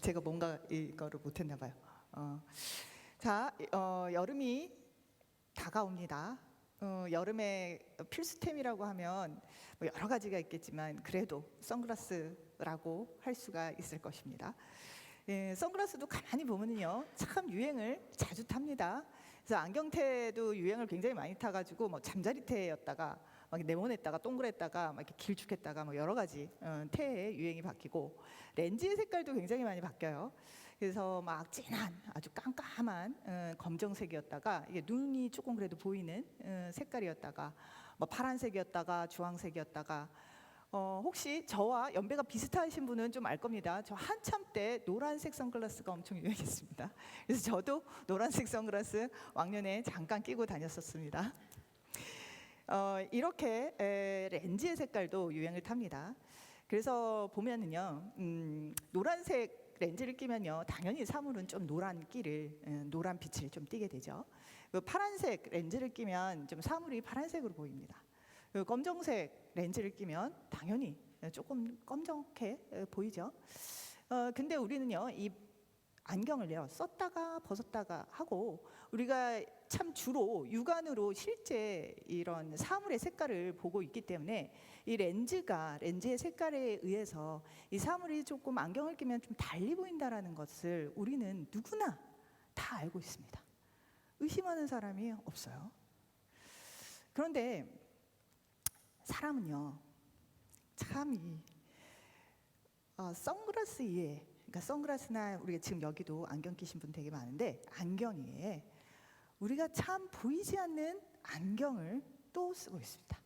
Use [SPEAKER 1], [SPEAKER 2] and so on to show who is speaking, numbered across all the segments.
[SPEAKER 1] 제가 뭔가 이거를 못했나 봐요. 여름이 다가옵니다. 여름에 필수템이라고 하면 뭐 여러 가지가 있겠지만 그래도 선글라스라고 할 수가 있을 것입니다. 선글라스도 가만히 보면요, 참 유행을 자주 탑니다. 그래서 안경테도 유행을 굉장히 많이 타가지고 뭐 잠자리테였다가 막 네모냈다가 동그랬다가 막 이렇게 길쭉했다가 뭐 여러 가지 테의 유행이 바뀌고, 렌즈의 색깔도 굉장히 많이 바뀌어요. 그래서 막 진한 아주 깜깜한 검정색이었다가 이게 눈이 조금 그래도 보이는 색깔이었다가 뭐 파란색이었다가 주황색이었다가 혹시 저와 연배가 비슷하신 분은 좀 알 겁니다. 저 한참 때 노란색 선글라스가 엄청 유행했습니다. 그래서 저도 노란색 선글라스 왕년에 잠깐 끼고 다녔었습니다. 이렇게 렌즈의 색깔도 유행을 탑니다. 그래서 보면은요, 노란색 렌즈를 끼면요, 당연히 사물은 좀 노란 빛을 좀 띠게 되죠. 파란색 렌즈를 끼면 좀 사물이 파란색으로 보입니다. 검정색 렌즈를 끼면 당연히 조금 검정게 보이죠. 근데 우리는요, 이 안경을요, 썼다가 벗었다가 하고, 우리가 참 주로 육안으로 실제 이런 사물의 색깔을 보고 있기 때문에 이 렌즈의 색깔에 의해서 이 사물이 조금 안경을 끼면 좀 달리 보인다라는 것을 우리는 누구나 다 알고 있습니다. 의심하는 사람이 없어요. 그런데 사람은요, 참 선글라스 이외에, 그러니까 선글라스나 우리가 지금 여기도 안경 끼신 분 되게 많은데, 안경 이외에 우리가 참 보이지 않는 안경을 또 쓰고 있습니다.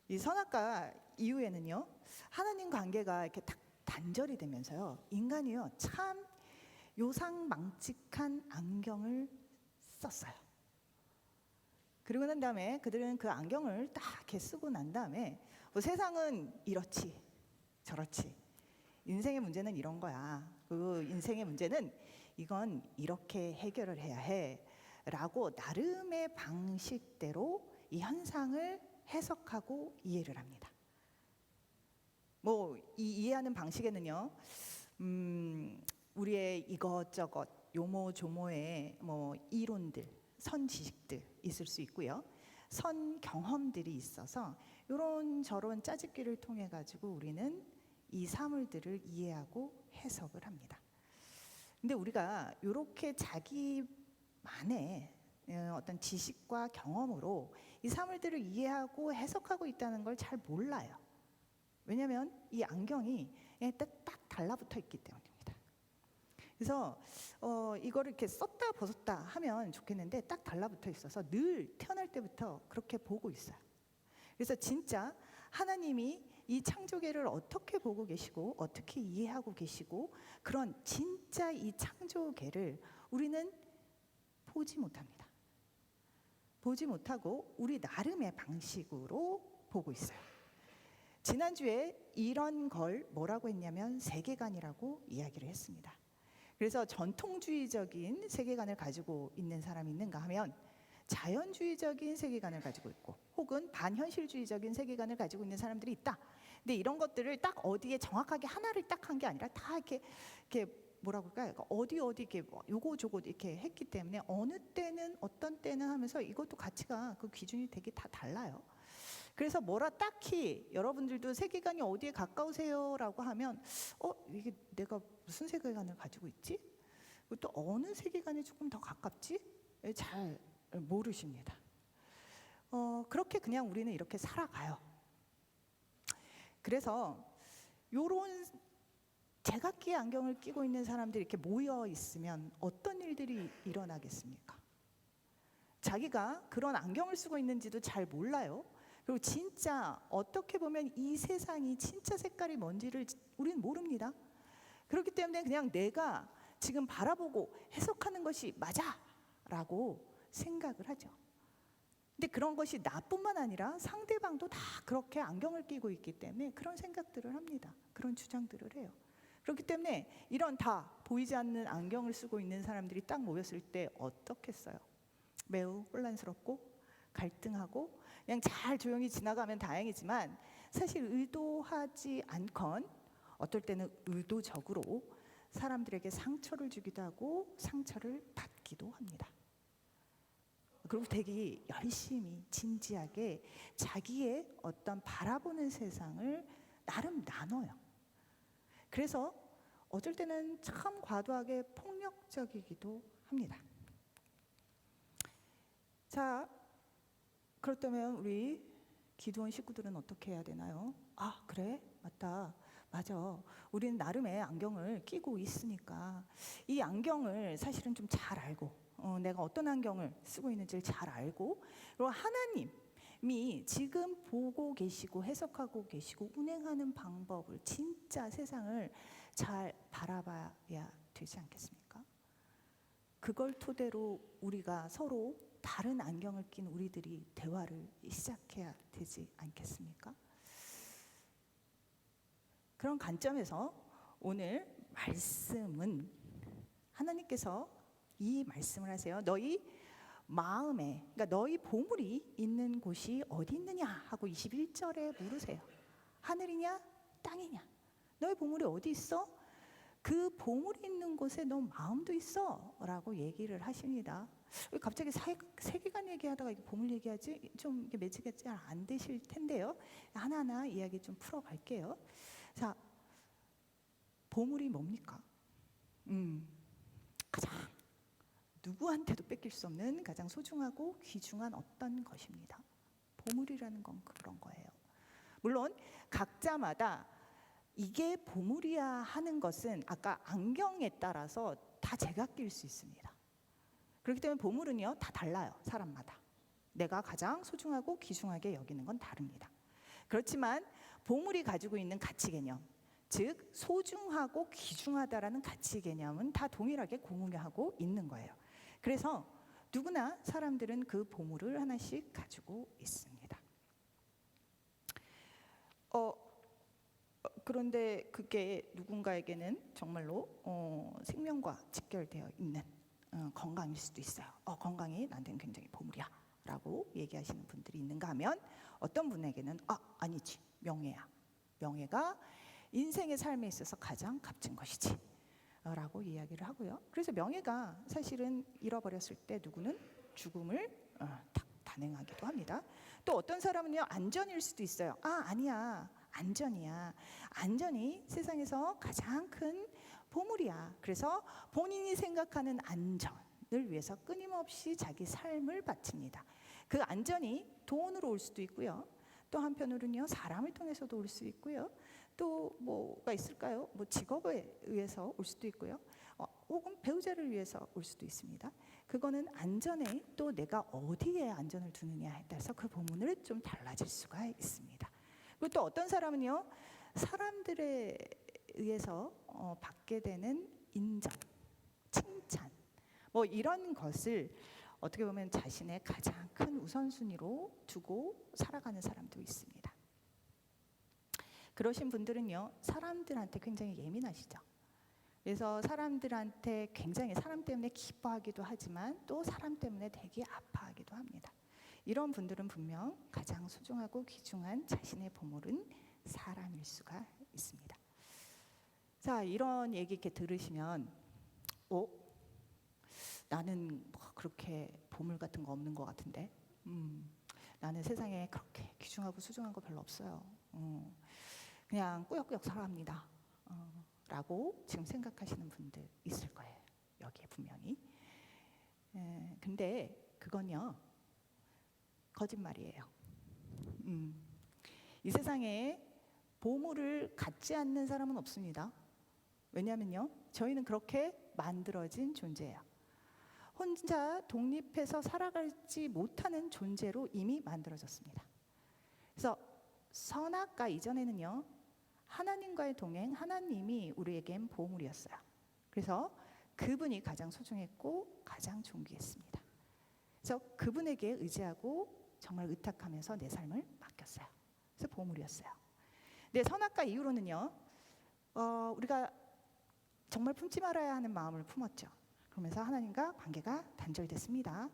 [SPEAKER 1] 이 선악과 이후에는요, 하나님 관계가 이렇게 딱 단절이 되면서요, 인간이요, 참 요상망측한 안경을 썼어요. 그리고 난 다음에 그들은 그 안경을 딱 이렇게 쓰고 난 다음에 뭐 세상은 이렇지 저렇지, 인생의 문제는 이런 거야, 그 인생의 문제는 이건 이렇게 해결을 해야 해 라고 나름의 방식대로 이 현상을 해석하고 이해를 합니다. 뭐 이 이해하는 방식에는요, 우리의 이것저것 요모조모의 뭐 이론들, 선 지식들 있을 수 있고요, 선 경험들이 있어서 이런 저런 짜집기를 통해 가지고 우리는 이 사물들을 이해하고 해석을 합니다. 근데 우리가 이렇게 자기만의 어떤 지식과 경험으로 이 사물들을 이해하고 해석하고 있다는 걸 잘 몰라요. 왜냐하면 이 안경이 딱 달라붙어 있기 때문입니다. 그래서 이거를 이렇게 썼다 벗었다 하면 좋겠는데 딱 달라붙어 있어서 늘 태어날 때부터 그렇게 보고 있어요. 그래서 진짜 하나님이 이 창조계를 어떻게 보고 계시고 어떻게 이해하고 계시고, 그런 진짜 이 창조계를 우리는 보지 못합니다. 보지 못하고 우리 나름의 방식으로 보고 있어요. 지난주에 이런 걸 뭐라고 했냐면 세계관이라고 이야기를 했습니다. 그래서 전통주의적인 세계관을 가지고 있는 사람이 있는가 하면 자연주의적인 세계관을 가지고 있고, 혹은 반현실주의적인 세계관을 가지고 있는 사람들이 있다. 근데 이런 것들을 딱 어디에 정확하게 하나를 딱 한 게 아니라 다 이렇게 뭐라고 할까요? 어디 이렇게 요거 저거 이렇게 했기 때문에 어느 때는 어떤 때는 하면서 이것도 가치가 그 기준이 되게 다 달라요. 그래서 뭐라 딱히 여러분들도 세계관이 어디에 가까우세요라고 하면 이게 내가 무슨 세계관을 가지고 있지? 또 어느 세계관이 조금 더 가깝지? 잘 모르십니다. 그렇게 그냥 우리는 이렇게 살아가요. 그래서 요런 제각기의 안경을 끼고 있는 사람들이 이렇게 모여 있으면 어떤 일들이 일어나겠습니까? 자기가 그런 안경을 쓰고 있는지도 잘 몰라요. 그리고 진짜 어떻게 보면 이 세상이 진짜 색깔이 뭔지를 우리는 모릅니다. 그렇기 때문에 그냥 내가 지금 바라보고 해석하는 것이 맞아라고 생각을 하죠. 근데 그런 것이 나뿐만 아니라 상대방도 다 그렇게 안경을 끼고 있기 때문에 그런 생각들을 합니다. 그런 주장들을 해요. 그렇기 때문에 이런 다 보이지 않는 안경을 쓰고 있는 사람들이 딱 모였을 때 어떻겠어요? 매우 혼란스럽고 갈등하고 그냥 잘 조용히 지나가면 다행이지만, 사실 의도하지 않건 어떨 때는 의도적으로 사람들에게 상처를 주기도 하고 상처를 받기도 합니다. 그리고 되게 열심히 진지하게 자기의 어떤 바라보는 세상을 나름 나눠요. 그래서 어쩔 때는 참 과도하게 폭력적이기도 합니다. 자, 그렇다면 우리 기도원 식구들은 어떻게 해야 되나요? 아, 그래? 맞다. 맞아. 우리는 나름의 안경을 끼고 있으니까 이 안경을 사실은 좀 잘 알고 내가 어떤 안경을 쓰고 있는지를 잘 알고, 그리고 하나님이 지금 보고 계시고 해석하고 계시고 운행하는 방법을, 진짜 세상을 잘 바라봐야 되지 않겠습니까? 그걸 토대로 우리가 서로 다른 안경을 낀 우리들이 대화를 시작해야 되지 않겠습니까? 그런 관점에서 오늘 말씀은 하나님께서 이 말씀을 하세요. 너희 마음에, 그러니까 너희 보물이 있는 곳이 어디 있느냐 하고 21절에 물으세요. 하늘이냐 땅이냐? 너희 보물이 어디 있어? 그 보물이 있는 곳에 너 마음도 있어 라고 얘기를 하십니다. 갑자기 세계관 얘기하다가 보물 얘기하지? 좀 매치가 잘 안 되실 텐데요. 하나하나 이야기 좀 풀어갈게요. 자, 보물이 뭡니까? 가장 누구한테도 뺏길 수 없는 가장 소중하고 귀중한 어떤 것입니다. 보물이라는 건 그런 거예요. 물론 각자마다 이게 보물이야 하는 것은 아까 안경에 따라서 다 제각기일 수 있습니다. 그렇기 때문에 보물은요 다 달라요. 사람마다 내가 가장 소중하고 귀중하게 여기는 건 다릅니다. 그렇지만 보물이 가지고 있는 가치 개념, 즉 소중하고 귀중하다라는 가치 개념은 다 동일하게 공유하고 있는 거예요. 그래서 누구나 사람들은 그 보물을 하나씩 가지고 있습니다. 그런데 그게 누군가에게는 정말로 생명과 직결되어 있는 건강일 수도 있어요. 건강이 나한테는 굉장히 보물이야 라고 얘기하시는 분들이 있는가 하면, 어떤 분에게는 아니지, 명예야. 명예가 인생의 삶에 있어서 가장 값진 것이지 라고 이야기를 하고요. 그래서 명예가 사실은 잃어버렸을 때 누구는 죽음을 단행하기도 합니다. 또 어떤 사람은요 안전일 수도 있어요. 아니야, 안전이야. 안전이 세상에서 가장 큰 보물이야. 그래서 본인이 생각하는 안전을 위해서 끊임없이 자기 삶을 바칩니다. 그 안전이 돈으로 올 수도 있고요. 또 한편으로는요 사람을 통해서도 올 수 있고요. 또 뭐가 있을까요? 직업에 의해서 올 수도 있고요. 혹은 배우자를 위해서 올 수도 있습니다. 그거는 안전에 또 내가 어디에 안전을 두느냐에 따라서 그 보물은 좀 달라질 수가 있습니다. 그리고 또 어떤 사람은요 사람들에 의해서 받게 되는 인정, 칭찬, 이런 것을 어떻게 보면 자신의 가장 큰 우선순위로 두고 살아가는 사람도 있습니다. 그러신 분들은요 사람들한테 굉장히 예민하시죠. 그래서 사람들한테 굉장히 사람 때문에 기뻐하기도 하지만 또 사람 때문에 되게 아파하기도 합니다. 이런 분들은 분명 가장 소중하고 귀중한 자신의 보물은 사람일 수가 있습니다. 자, 이런 얘기 이렇게 들으시면 나는 그렇게 보물 같은 거 없는 것 같은데 나는 세상에 그렇게 귀중하고 소중한 거 별로 없어요. 그냥 꾸역꾸역 살아갑니다 라고 지금 생각하시는 분들 있을 거예요. 여기에 분명히. 근데 그건요 거짓말이에요. 이 세상에 보물을 갖지 않는 사람은 없습니다. 왜냐하면요 저희는 그렇게 만들어진 존재예요. 혼자 독립해서 살아가지 못하는 존재로 이미 만들어졌습니다. 그래서 선악과 이전에는요 하나님과의 동행, 하나님이 우리에겐 보물이었어요. 그래서 그분이 가장 소중했고 가장 존귀했습니다. 그래서 그분에게 의지하고 정말 의탁하면서 내 삶을 맡겼어요. 그래서 보물이었어요. 근데 선악과 이후로는요 우리가 정말 품지 말아야 하는 마음을 품었죠. 그러면서 하나님과 관계가 단절됐습니다.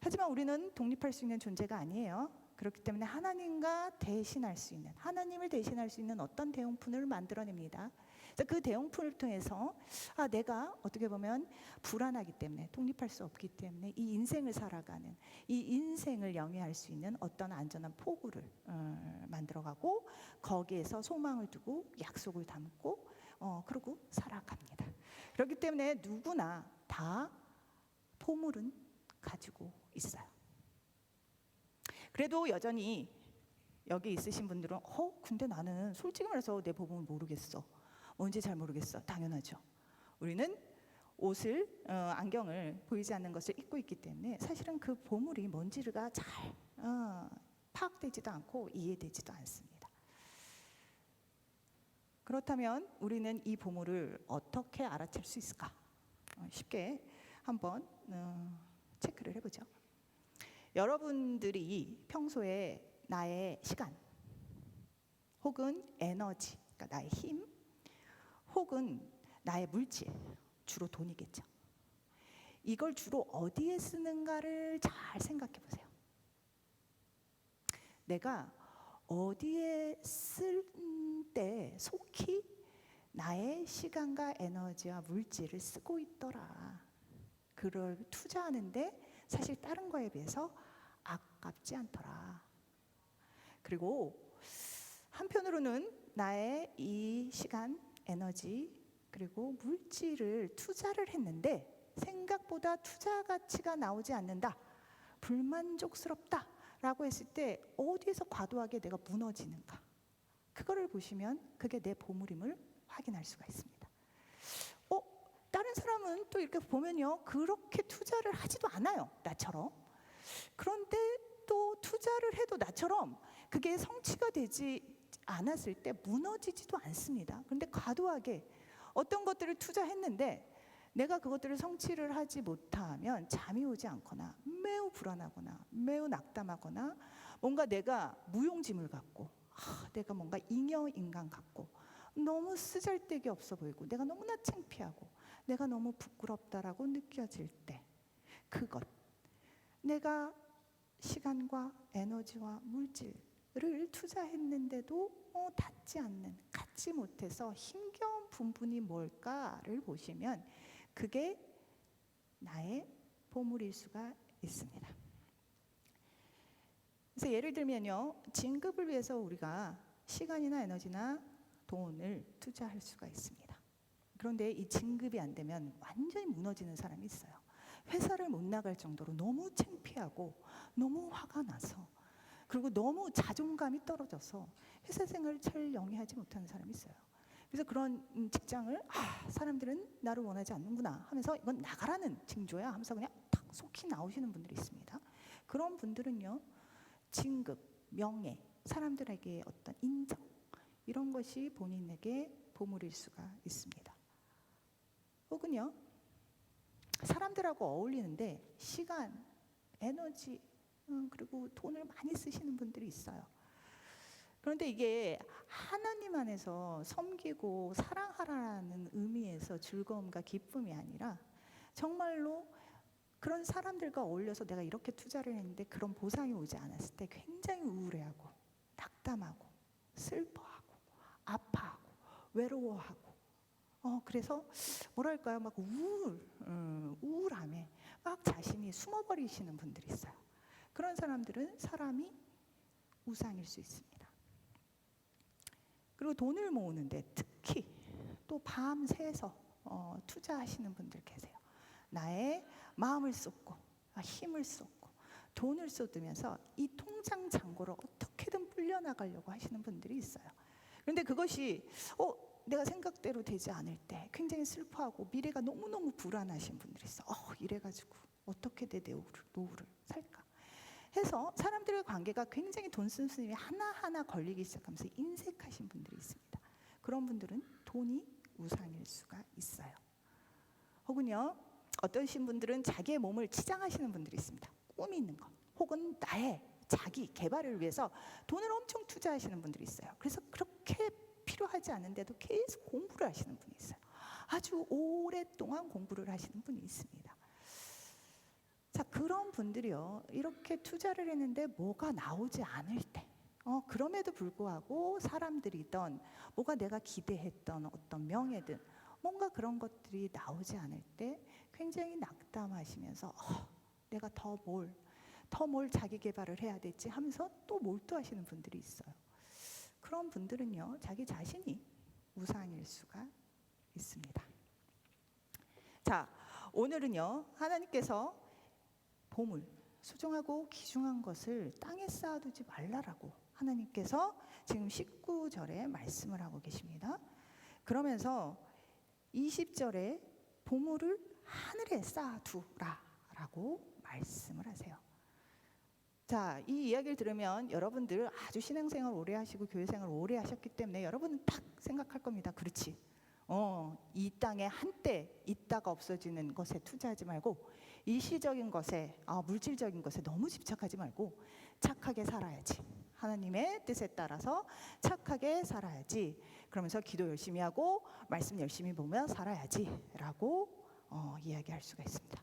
[SPEAKER 1] 하지만 우리는 독립할 수 있는 존재가 아니에요. 그렇기 때문에 하나님과 대신할 수 있는, 하나님을 대신할 수 있는 어떤 대용품을 만들어냅니다. 그래서 그 대용품을 통해서 내가 어떻게 보면 불안하기 때문에 독립할 수 없기 때문에 이 인생을 살아가는 이 인생을 영위할 수 있는 어떤 안전한 포구를 만들어가고 거기에서 소망을 두고 약속을 담고 그러고 살아갑니다. 그렇기 때문에 누구나 다 보물은 가지고 있어요. 그래도 여전히 여기 있으신 분들은 근데 나는 솔직히 말해서 내 보물은 모르겠어. 뭔지 잘 모르겠어. 당연하죠. 우리는 옷을 안경을 보이지 않는 것을 입고 있기 때문에 사실은 그 보물이 뭔지가 잘 파악되지도 않고 이해되지도 않습니다. 그렇다면 우리는 이 보물을 어떻게 알아챌 수 있을까? 쉽게 한번 체크를 해보죠. 여러분들이 평소에 나의 시간 혹은 에너지, 그러니까 나의 힘 혹은 나의 물질, 주로 돈이겠죠. 이걸 주로 어디에 쓰는가를 잘 생각해 보세요. 내가 어디에 쓸 때 속히 나의 시간과 에너지와 물질을 쓰고 있더라. 그걸 투자하는데 사실 다른 거에 비해서 아깝지 않더라. 그리고 한편으로는 나의 이 시간, 에너지 그리고 물질을 투자를 했는데 생각보다 투자 가치가 나오지 않는다. 불만족스럽다 라고 했을 때 어디에서 과도하게 내가 무너지는가. 그거를 보시면 그게 내 보물임을 확인할 수가 있습니다. 다른 사람은 또 이렇게 보면요, 그렇게 투자를 하지도 않아요, 나처럼. 그런데 또 투자를 해도 나처럼 그게 성취가 되지 않았을 때 무너지지도 않습니다. 그런데 과도하게 어떤 것들을 투자했는데 내가 그것들을 성취를 하지 못하면 잠이 오지 않거나 매우 불안하거나 매우 낙담하거나 뭔가 내가 무용지물 같고 내가 뭔가 잉여인간 같고 너무 쓰잘데기 없어 보이고 내가 너무나 창피하고 내가 너무 부끄럽다라고 느껴질 때 그것, 내가 시간과 에너지와 물질을 투자했는데도 닿지 않는, 갖지 못해서 힘겨운 부분이 뭘까를 보시면 그게 나의 보물일 수가 있습니다. 그래서 예를 들면요, 진급을 위해서 우리가 시간이나 에너지나 돈을 투자할 수가 있습니다. 그런데 이 진급이 안 되면 완전히 무너지는 사람이 있어요. 회사를 못 나갈 정도로 너무 창피하고 너무 화가 나서 그리고 너무 자존감이 떨어져서 회사 생활을 잘 영위하지 못하는 사람이 있어요. 그래서 그런 직장을 사람들은 나를 원하지 않는구나 하면서 이건 나가라는 징조야 하면서 그냥 탁 속히 나오시는 분들이 있습니다. 그런 분들은요, 진급, 명예, 사람들에게 어떤 인정 이런 것이 본인에게 보물일 수가 있습니다. 혹은요, 사람들하고 어울리는데 시간, 에너지 그리고 돈을 많이 쓰시는 분들이 있어요. 그런데 이게 하나님 안에서 섬기고 사랑하라는 의미에서 즐거움과 기쁨이 아니라 정말로 그런 사람들과 어울려서 내가 이렇게 투자를 했는데 그런 보상이 오지 않았을 때 굉장히 우울해하고 낙담하고 슬퍼하고 아파하고 외로워하고 그래서 뭐랄까요, 막 우울함에 막 자신이 숨어버리시는 분들이 있어요. 그런 사람들은 사람이 우상일 수 있습니다. 그리고 돈을 모으는데 특히 또 밤새서 투자하시는 분들 계세요. 나의 마음을 쏟고 힘을 쏟고 돈을 쏟으면서 이 통장 잔고를 어떻게든 불려나가려고 하시는 분들이 있어요. 그런데 그것이 내가 생각대로 되지 않을 때 굉장히 슬퍼하고 미래가 너무너무 불안하신 분들이 있어. 이래가지고 어떻게 내 노후를 살까 해서 사람들의 관계가 굉장히 돈 쓴스님이 하나하나 걸리기 시작하면서 인색하신 분들이 있습니다. 그런 분들은 돈이 우상일 수가 있어요. 혹은요, 어떠신 분들은 자기의 몸을 치장하시는 분들이 있습니다. 꿈이 있는 것 혹은 나의 자기 개발을 위해서 돈을 엄청 투자하시는 분들이 있어요. 그래서 그렇게 필요하지 않은데도 계속 공부를 하시는 분이 있어요. 아주 오랫동안 공부를 하시는 분이 있습니다. 자, 그런 분들이요, 이렇게 투자를 했는데 뭐가 나오지 않을 때 그럼에도 불구하고 사람들이던 뭐가 내가 기대했던 어떤 명예든 뭔가 그런 것들이 나오지 않을 때 굉장히 낙담하시면서 내가 더 뭘 자기 개발을 해야 될지 하면서 또 몰두하시는 분들이 있어요. 그런 분들은요, 자기 자신이 우상일 수가 있습니다. 자, 오늘은요, 하나님께서 보물, 소중하고 귀중한 것을 땅에 쌓아두지 말라라고 하나님께서 지금 19절에 말씀을 하고 계십니다. 그러면서 20절에 보물을 하늘에 쌓아두라라고 말씀을 하세요. 자, 이 이야기를 들으면 여러분들 아주 신앙생활 오래 하시고 교회생활 오래 하셨기 때문에 여러분은 딱 생각할 겁니다. 그렇지. 이 땅에 한때 있다가 없어지는 것에 투자하지 말고 일시적인 것에, 물질적인 것에 너무 집착하지 말고 착하게 살아야지. 하나님의 뜻에 따라서 착하게 살아야지. 그러면서 기도 열심히 하고 말씀 열심히 보며 살아야지 라고 이야기할 수가 있습니다.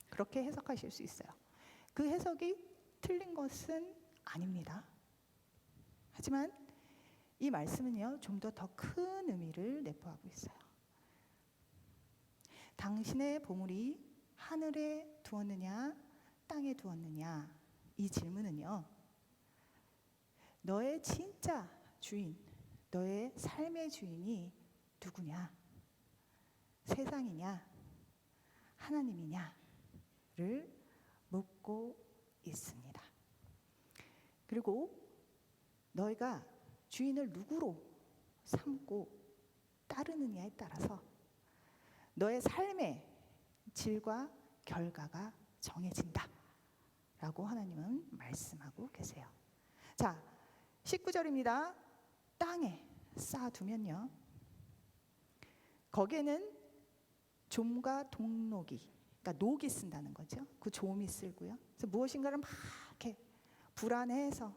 [SPEAKER 1] 그렇게 해석하실 수 있어요. 그 해석이 틀린 것은 아닙니다. 하지만 이 말씀은요, 좀 더 큰 의미를 내포하고 있어요. 당신의 보물이 하늘에 두었느냐 땅에 두었느냐, 이 질문은요, 너의 진짜 주인, 너의 삶의 주인이 누구냐? 세상이냐 하나님이냐를 묻고 있습니다. 그리고 너희가 주인을 누구로 삼고 따르느냐에 따라서 너의 삶의 질과 결과가 정해진다 라고 하나님은 말씀하고 계세요. 자, 19절입니다. 땅에 쌓아두면요, 거기에는 좀과 동록이, 그러니까 녹이 쓴다는 거죠. 그 좀이 쓸고요. 그래서 무엇인가를 막 이렇게 불안해서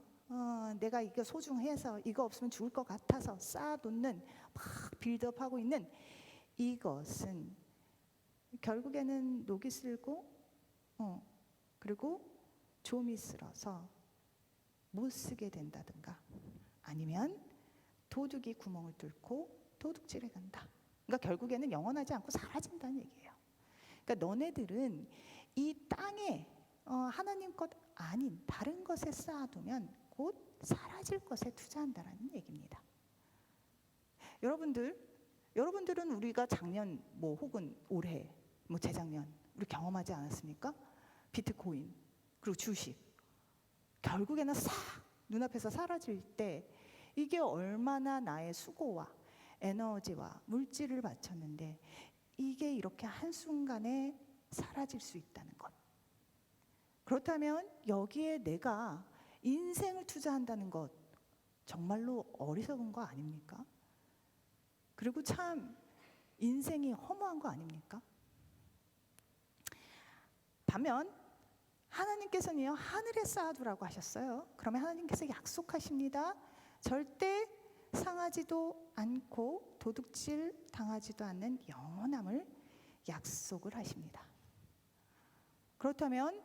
[SPEAKER 1] 내가 이거 소중해서 이거 없으면 죽을 것 같아서 쌓아놓는, 막 빌드업하고 있는 이것은 결국에는 녹이 쓸고 그리고 좀이 쓸어서 못 쓰게 된다든가 아니면 도둑이 구멍을 뚫고 도둑질해 간다. 그러니까 결국에는 영원하지 않고 사라진다는 얘기예요. 그러니까 너네들은 이 땅에 하나님 것 아닌 다른 것에 쌓아두면 곧 사라질 것에 투자한다라는 얘기입니다. 여러분들은 우리가 작년 혹은 올해 재작년 우리 경험하지 않았습니까? 비트코인 그리고 주식 결국에는 싹 눈앞에서 사라질 때 이게 얼마나 나의 수고와 에너지와 물질을 바쳤는데 이게 이렇게 한순간에 사라질 수 있다는 것. 그렇다면 여기에 내가 인생을 투자한다는 것 정말로 어리석은 거 아닙니까? 그리고 참 인생이 허무한 거 아닙니까? 반면 하나님께서는요, 하늘에 쌓아두라고 하셨어요. 그러면 하나님께서 약속하십니다. 절대 상하지도 않고 도둑질 당하지도 않는 영원함을 약속을 하십니다. 그렇다면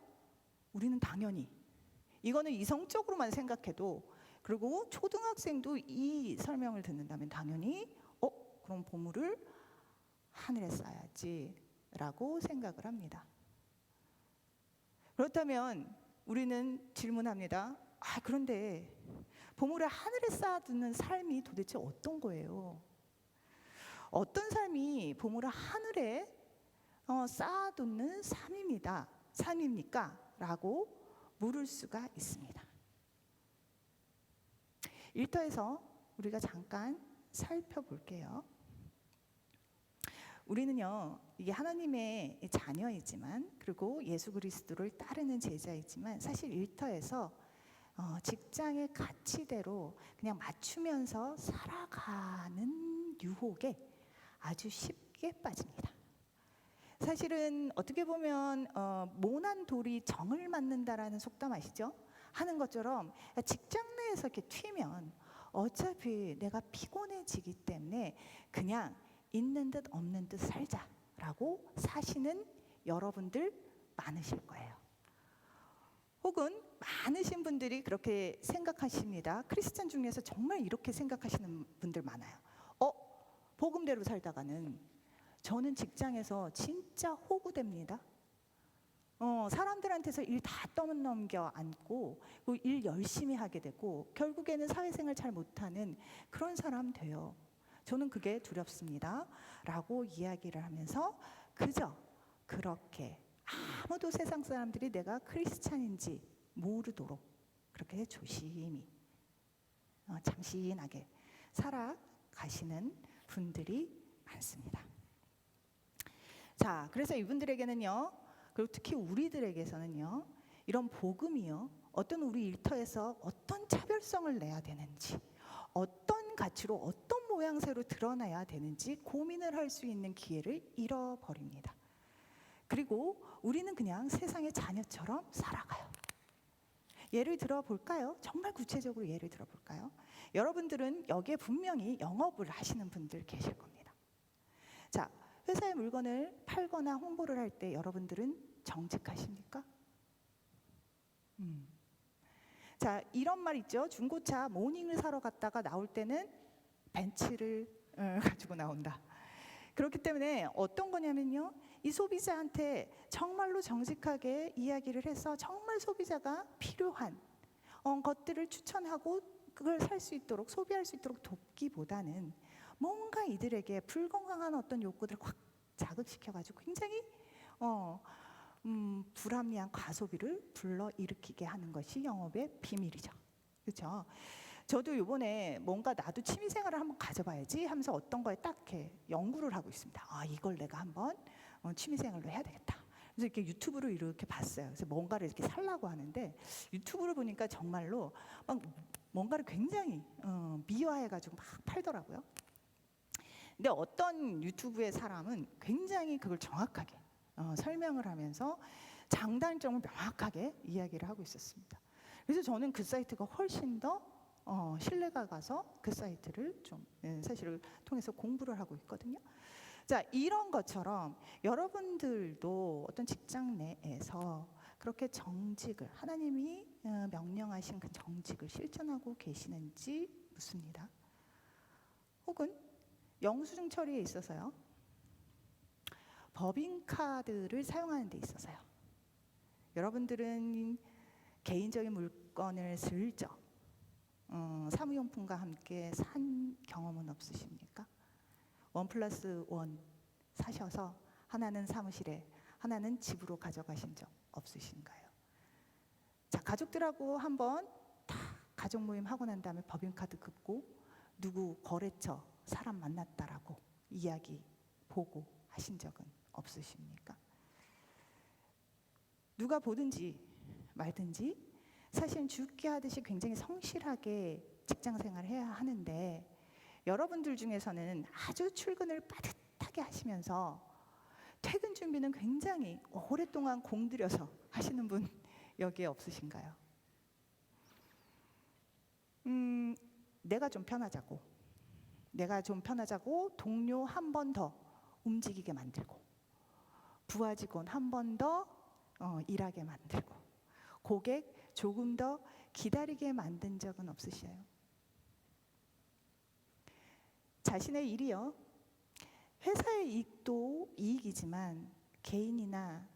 [SPEAKER 1] 우리는 당연히 이거는 이성적으로만 생각해도, 그리고 초등학생도 이 설명을 듣는다면 당연히 그럼 보물을 하늘에 쌓아야지 라고 생각을 합니다. 그렇다면 우리는 질문합니다. 그런데 보물을 하늘에 쌓아두는 삶이 도대체 어떤 거예요? 어떤 삶이 보물을 하늘에 쌓아두는 삶입니까? 라고 물을 수가 있습니다. 일터에서 우리가 잠깐 살펴볼게요. 우리는요, 이게 하나님의 자녀이지만, 그리고 예수 그리스도를 따르는 제자이지만, 사실 일터에서 직장의 가치대로 그냥 맞추면서 살아가는 유혹에 아주 쉽게 빠집니다. 사실은 어떻게 보면 모난 돌이 정을 맞는다라는 속담 아시죠? 하는 것처럼 직장 내에서 이렇게 튀면 어차피 내가 피곤해지기 때문에 그냥 있는 듯 없는 듯 살자라고 사시는 여러분들 많으실 거예요. 혹은 많으신 분들이 그렇게 생각하십니다. 크리스찬 중에서 정말 이렇게 생각하시는 분들 많아요. 복음대로 살다가는 저는 직장에서 진짜 호구됩니다. 사람들한테서 일 다 떠넘겨 안고 일 열심히 하게 되고 결국에는 사회생활 잘 못하는 그런 사람 돼요. 저는 그게 두렵습니다. 라고 이야기를 하면서 그저 그렇게 아무도 세상 사람들이 내가 크리스찬인지 모르도록 그렇게 조심히 참신하게 살아가시는 분들이 많습니다. 자, 그래서 이분들에게는요, 그리고 특히 우리들에게서는요, 이런 복음이요, 어떤 우리 일터에서 어떤 차별성을 내야 되는지, 어떤 가치로 어떤 모양새로 드러나야 되는지 고민을 할 수 있는 기회를 잃어버립니다. 그리고 우리는 그냥 세상의 자녀처럼 살아가요. 예를 들어볼까요? 정말 구체적으로 예를 들어볼까요? 여러분들은 여기에 분명히 영업을 하시는 분들 계실 겁니다. 자, 회사의 물건을 팔거나 홍보를 할 때 여러분들은 정직하십니까? 자, 이런 말 있죠. 중고차 모닝을 사러 갔다가 나올 때는 벤츠를 가지고 나온다. 그렇기 때문에 어떤 거냐면요, 이 소비자한테 정말로 정직하게 이야기를 해서 정말 소비자가 필요한 것들을 추천하고 그걸 살 수 있도록, 소비할 수 있도록 돕기보다는 뭔가 이들에게 불건강한 어떤 욕구들을 확 자극시켜가지고 굉장히 불합리한 과소비를 불러일으키게 하는 것이 영업의 비밀이죠. 그렇죠? 저도 이번에 뭔가 나도 취미생활을 한번 가져봐야지 하면서 어떤 거에 딱 이렇게 연구를 하고 있습니다. 이걸 내가 한번 취미생활로 해야 되겠다. 그래서 이렇게 유튜브로 이렇게 봤어요. 그래서 뭔가를 이렇게 살라고 하는데 유튜브를 보니까 정말로 막 뭔가를 굉장히 미화해가지고 막 팔더라고요. 근데 어떤 유튜브의 사람은 굉장히 그걸 정확하게 설명을 하면서 장단점을 명확하게 이야기를 하고 있었습니다. 그래서 저는 그 사이트가 훨씬 더 신뢰가 가서 그 사이트를 좀 사실을 통해서 공부를 하고 있거든요. 자, 이런 것처럼 여러분들도 어떤 직장 내에서 그렇게 정직을 하나님이 명령하신 그 정직을 실천하고 계시는지 묻습니다. 혹은 영수증 처리에 있어서요, 법인카드를 사용하는 데 있어서요, 여러분들은 개인적인 물건을 슬쩍 사무용품과 함께 산 경험은 없으십니까? 1+1 사셔서 하나는 사무실에 하나는 집으로 가져가신 적 없으신가요? 자, 가족들하고 한번 다 가족 모임 하고 난 다음에 법인카드 긋고 누구 거래처 사람 만났다라고 이야기 보고 하신 적은 없으십니까? 누가 보든지 말든지 사실은 죽게 하듯이 굉장히 성실하게 직장생활을 해야 하는데 여러분들 중에서는 아주 출근을 빠듯하게 하시면서 퇴근 준비는 굉장히 오랫동안 공들여서 하시는 분 여기에 없으신가요? 내가 좀 편하자고 동료 한 번 더 움직이게 만들고 부하 직원 한 번 더 일하게 만들고 고객 조금 더 기다리게 만든 적은 없으셔요? 자신의 일이요, 회사의 이익도 이익이지만 개인이나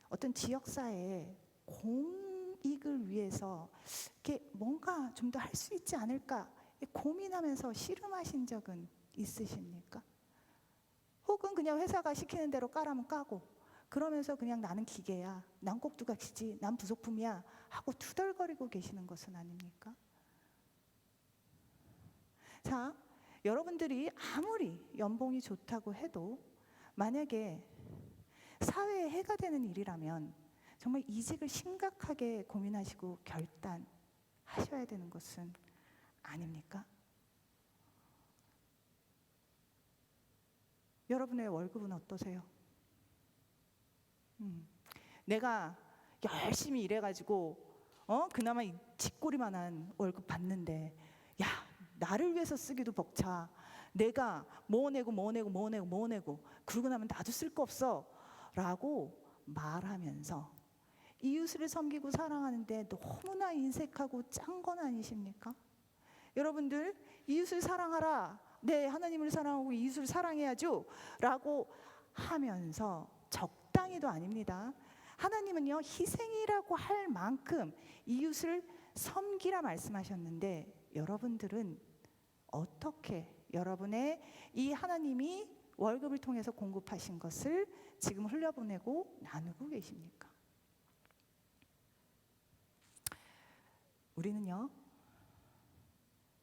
[SPEAKER 1] 어떤 지역사회의 공익을 위해서 이렇게 뭔가 좀 더 할 수 있지 않을까 고민하면서 씨름하신 적은 있으십니까? 혹은 그냥 회사가 시키는 대로 까라면 까고 그러면서 그냥 나는 기계야, 난 꼭두각시지, 난 부속품이야 하고 투덜거리고 계시는 것은 아닙니까? 자, 여러분들이 아무리 연봉이 좋다고 해도 만약에 사회에 해가 되는 일이라면 정말 이직을 심각하게 고민하시고 결단하셔야 되는 것은 아닙니까? 여러분의 월급은 어떠세요? 내가 열심히 일해가지고 그나마 이 쥐꼬리만한 월급 받는데 야, 나를 위해서 쓰기도 벅차. 내가 뭐 내고 그러고 나면 나도 쓸 거 없어 라고 말하면서 이웃을 섬기고 사랑하는데 너무나 인색하고 짠 건 아니십니까? 여러분들, 이웃을 사랑하라. 네, 하나님을 사랑하고 이웃을 사랑해야죠 라고 하면서 적당히도 아닙니다. 하나님은요, 희생이라고 할 만큼 이웃을 섬기라 말씀하셨는데, 여러분들은 어떻게 여러분의 이 하나님이 월급을 통해서 공급하신 것을 지금 흘려보내고 나누고 계십니까? 우리는요,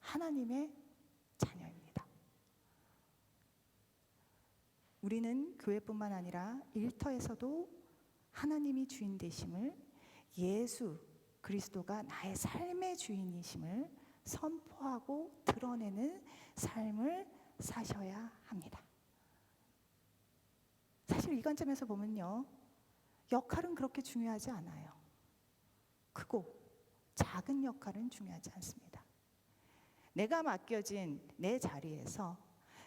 [SPEAKER 1] 하나님의 자녀입니다. 우리는 교회뿐만 아니라 일터에서도 하나님이 주인 되심을, 예수 그리스도가 나의 삶의 주인이심을 선포하고 드러내는 삶을 사셔야 합니다. 사실 이 관점에서 보면요, 역할은 그렇게 중요하지 않아요. 크고 작은 역할은 중요하지 않습니다. 내가 맡겨진 내 자리에서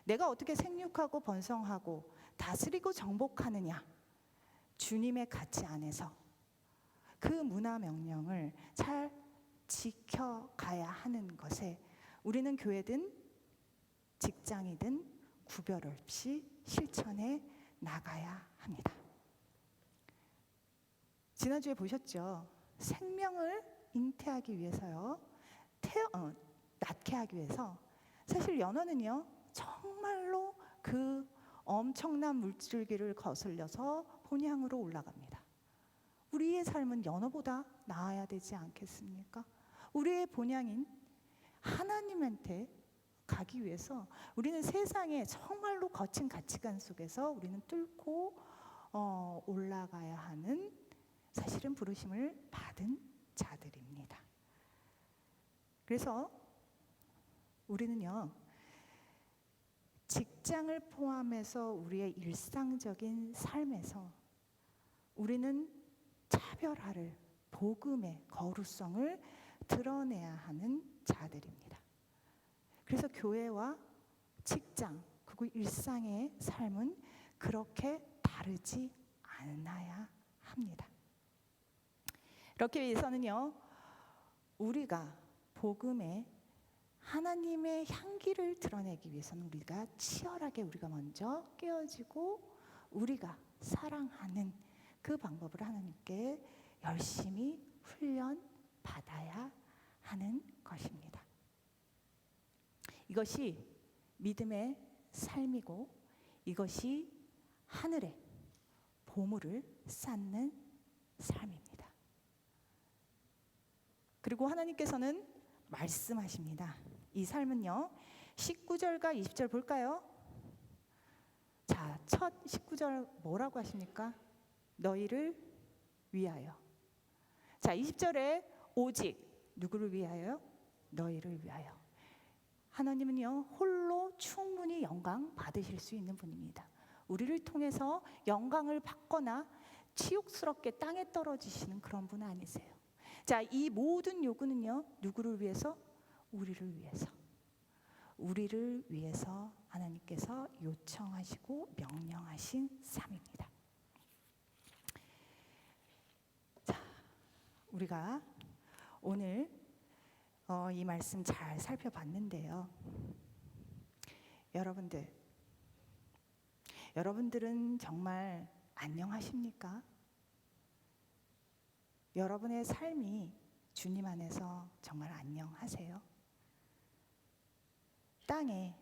[SPEAKER 1] 내가 어떻게 생육하고 번성하고 다스리고 정복하느냐, 주님의 가치 안에서 그 문화 명령을 잘 지켜가야 하는 것에 우리는 교회든 직장이든 구별 없이 실천해 나가야 합니다. 지난주에 보셨죠? 생명을 잉태하기 위해서요, 낳게 하기 위해서 사실 연어는요, 정말로 그 엄청난 물줄기를 거슬려서 본향으로 올라갑니다. 우리의 삶은 연어보다 나아야 되지 않겠습니까? 우리의 본향인 하나님한테 가기 위해서 우리는 세상의 정말로 거친 가치관 속에서 우리는 뚫고 올라가야 하는, 사실은 부르심을 받은 자들입니다. 그래서 우리는요, 직장을 포함해서 우리의 일상적인 삶에서 우리는 차별화를, 복음의 거룩성을 드러내야 하는 자들입니다. 그래서 교회와 직장, 그리고 일상의 삶은 그렇게 다르지 않아야 합니다. 이렇게 위해서는요, 우리가 복음의 하나님의 향기를 드러내기 위해서는 우리가 치열하게, 우리가 먼저 깨어지고 우리가 사랑하는 그 방법을 하나님께 열심히 훈련 받아야 하는 것입니다. 이것이 믿음의 삶이고, 이것이 하늘의 보물을 쌓는 삶입니다. 그리고 하나님께서는 말씀하십니다. 이 삶은요, 19절과 20절 볼까요? 자, 첫 19절 뭐라고 하십니까? 너희를 위하여. 자, 20절에 오직 누구를 위하여? 너희를 위하여. 하나님은요, 홀로 충분히 영광 받으실 수 있는 분입니다. 우리를 통해서 영광을 받거나 치욕스럽게 땅에 떨어지시는 그런 분 아니세요. 자, 이 모든 요구는요, 누구를 위해서? 우리를 위해서. 우리를 위해서 하나님께서 요청하시고 명령하신 삶입니다. 자, 우리가 오늘 이 말씀 잘 살펴봤는데요, 여러분들은 정말 안녕하십니까? 여러분의 삶이 주님 안에서 정말 안녕하세요? 땅에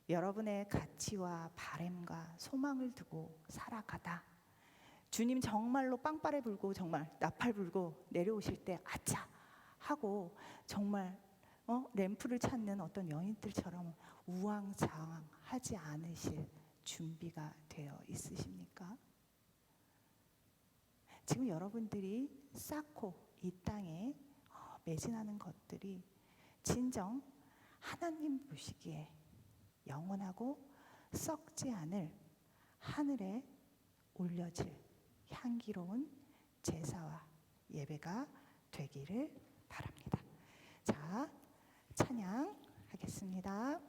[SPEAKER 1] 여러분의 가치와 바램과 소망을 두고 살아가다 주님 정말로 빵빠레 불고 정말 나팔 불고 내려오실 때 아차 하고 정말 램프를 찾는 어떤 여인들처럼 우왕좌왕하지 않으실 준비가 되어 있으십니까? 지금 여러분들이 쌓고 이 땅에 매진하는 것들이 진정 하나님 보시기에 영원하고 썩지 않을 하늘에 올려질 향기로운 제사와 예배가 되기를 바랍니다. 자, 찬양하겠습니다.